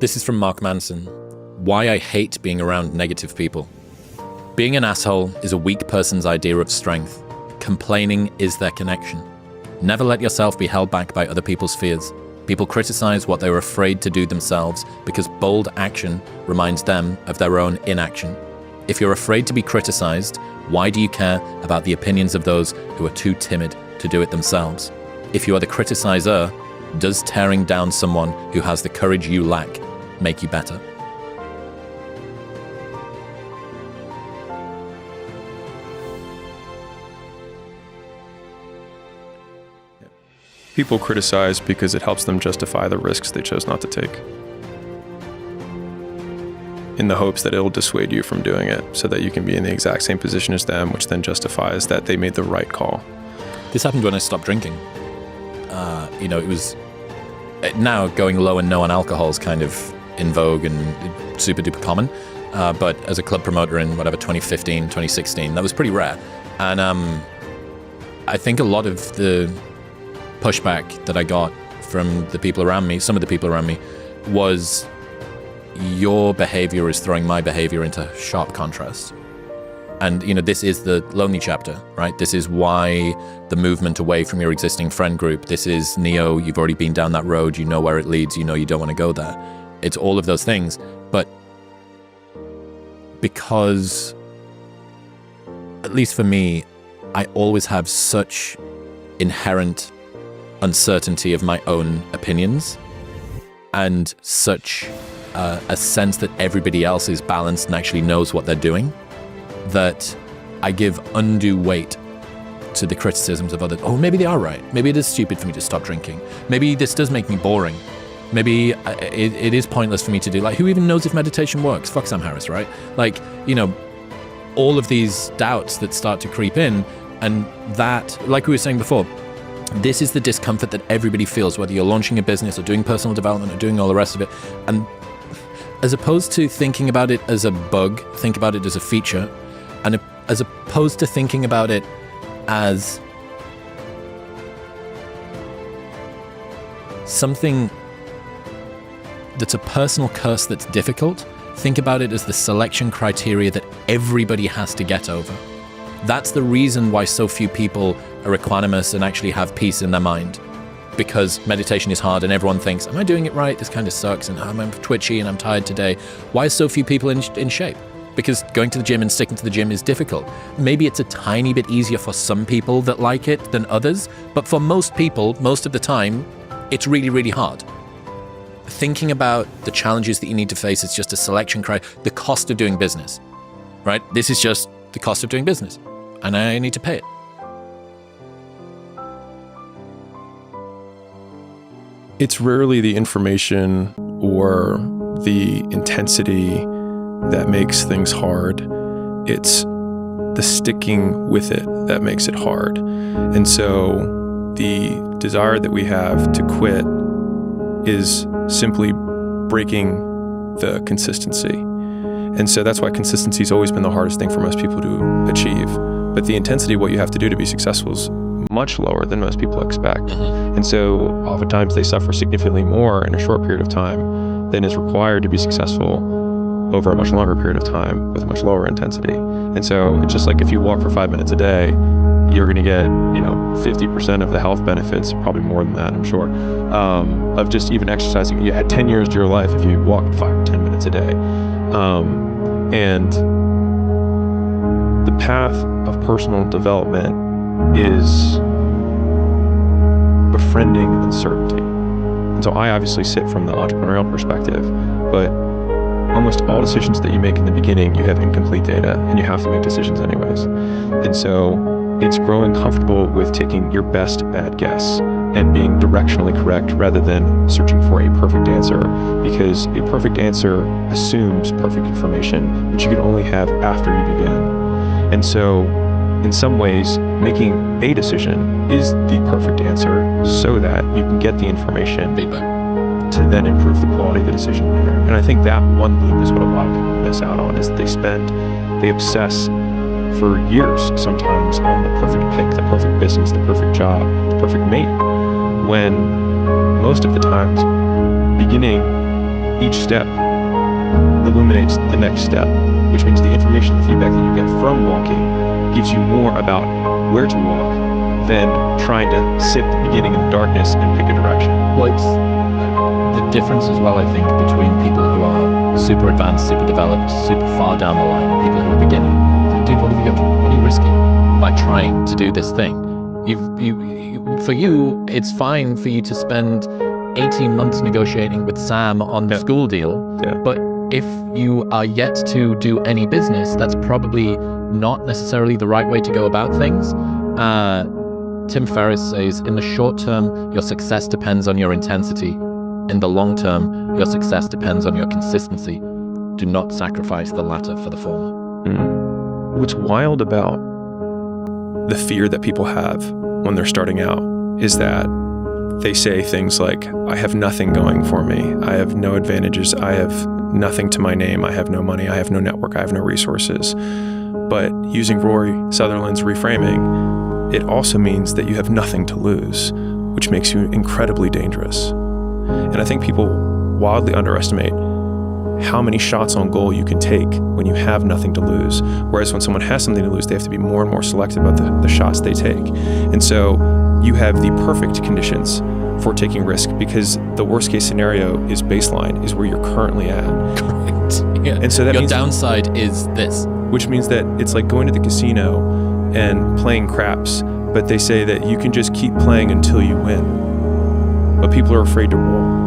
This is from Mark Manson. Why I hate being around negative people. Being an asshole is a weak person's idea of strength. Complaining is their connection. Never let yourself be held back by other people's fears. People criticize what they were afraid to do themselves because bold action reminds them of their own inaction. If you're afraid to be criticized, why do you care about the opinions of those who are too timid to do it themselves? If you are the criticizer, does tearing down someone who has the courage you lack make you better? People criticize because it helps them justify the risks they chose not to take, in the hopes that it'll dissuade you from doing it so that you can be in the exact same position as them, which then justifies that they made the right call. This happened when I stopped drinking. It was now going low and no on alcohol is kind of in vogue and super duper common. But as a club promoter in 2015, 2016, that was pretty rare. And I think a lot of the pushback that I got from the people around me, some of the people around me, was your behavior is throwing my behavior into sharp contrast. And, this is the lonely chapter, right? This is why the movement away from your existing friend group. This is Neo, you've already been down that road, you know where it leads, you know you don't want to go there. It's all of those things. But because, at least for me, I always have such inherent uncertainty of my own opinions and such a sense that everybody else is balanced and actually knows what they're doing, that I give undue weight to the criticisms of others. Oh, maybe they are right. Maybe it is stupid for me to stop drinking. Maybe this does make me boring. Maybe it is pointless for me to do. Like, who even knows if meditation works? Fuck Sam Harris, right? Like, all of these doubts that start to creep in, and that, like we were saying before, this is the discomfort that everybody feels, whether you're launching a business or doing personal development or doing all the rest of it. And as opposed to thinking about it as a bug, think about it as a feature. And as opposed to thinking about it as something that's a personal curse that's difficult, think about it as the selection criteria that everybody has to get over. That's the reason why so few people are equanimous and actually have peace in their mind. Because meditation is hard and everyone thinks, am I doing it right? This kind of sucks and I'm twitchy and I'm tired today. Why are so few people in shape? Because going to the gym and sticking to the gym is difficult. Maybe it's a tiny bit easier for some people that like it than others, but for most people, most of the time, it's really, really hard. Thinking about the challenges that you need to face is just a selection criteria. The cost of doing business, right? This is just the cost of doing business, and I need to pay it. It's rarely the information or the intensity that makes things hard. It's the sticking with it that makes it hard. And so the desire that we have to quit is simply breaking the consistency. And so that's why consistency has always been the hardest thing for most people to achieve. But the intensity, what you have to do to be successful, is much lower than most people expect. And so oftentimes they suffer significantly more in a short period of time than is required to be successful over a much longer period of time with much lower intensity. And so it's just like if you walk for 5 minutes a day, you're going to get 50% of the health benefits, probably more than that, I'm sure, of just even exercising. You had 10 years to your life if you walked 5 or 10 minutes a day. And the path of personal development is befriending uncertainty. And so I obviously sit from the entrepreneurial perspective, but almost all decisions that you make in the beginning, you have incomplete data and you have to make decisions anyways. And so it's growing comfortable with taking your best bad guess and being directionally correct rather than searching for a perfect answer, because a perfect answer assumes perfect information, which you can only have after you begin. And so in some ways, making a decision is the perfect answer so that you can get the information to then improve the quality of the decision later. And I think that one loop is what a lot of people miss out on, is they obsess for years sometimes on the perfect pick, the perfect business, the perfect job, the perfect mate, when most of the times beginning each step illuminates the next step, which means the information, the feedback that you get from walking gives you more about where to walk than trying to sit at the beginning in the darkness and pick a direction. Well, it's the difference as well, I think, between people who are super advanced, super developed, super far down the line, and people who are beginning. Dude, what are you risking by trying to do this thing? For you, it's fine for you to spend 18 months negotiating with Sam on the school deal, but if you are yet to do any business, that's probably not necessarily the right way to go about things. Tim Ferriss says, in the short term, your success depends on your intensity. In the long term, your success depends on your consistency. Do not sacrifice the latter for the former. What's wild about the fear that people have when they're starting out is that they say things like, I have nothing going for me. I have no advantages. I have nothing to my name. I have no money. I have no network. I have no resources. But using Rory Sutherland's reframing, it also means that you have nothing to lose, which makes you incredibly dangerous. And I think people wildly underestimate how many shots on goal you can take when you have nothing to lose. Whereas when someone has something to lose, they have to be more and more selective about the shots they take. And so you have the perfect conditions for taking risk, because the worst case scenario is baseline, is where you're currently at. Correct. Yeah. And so that your means, downside is this. which means that it's like going to the casino and playing craps, but they say that you can just keep playing until you win. But people are afraid to roll.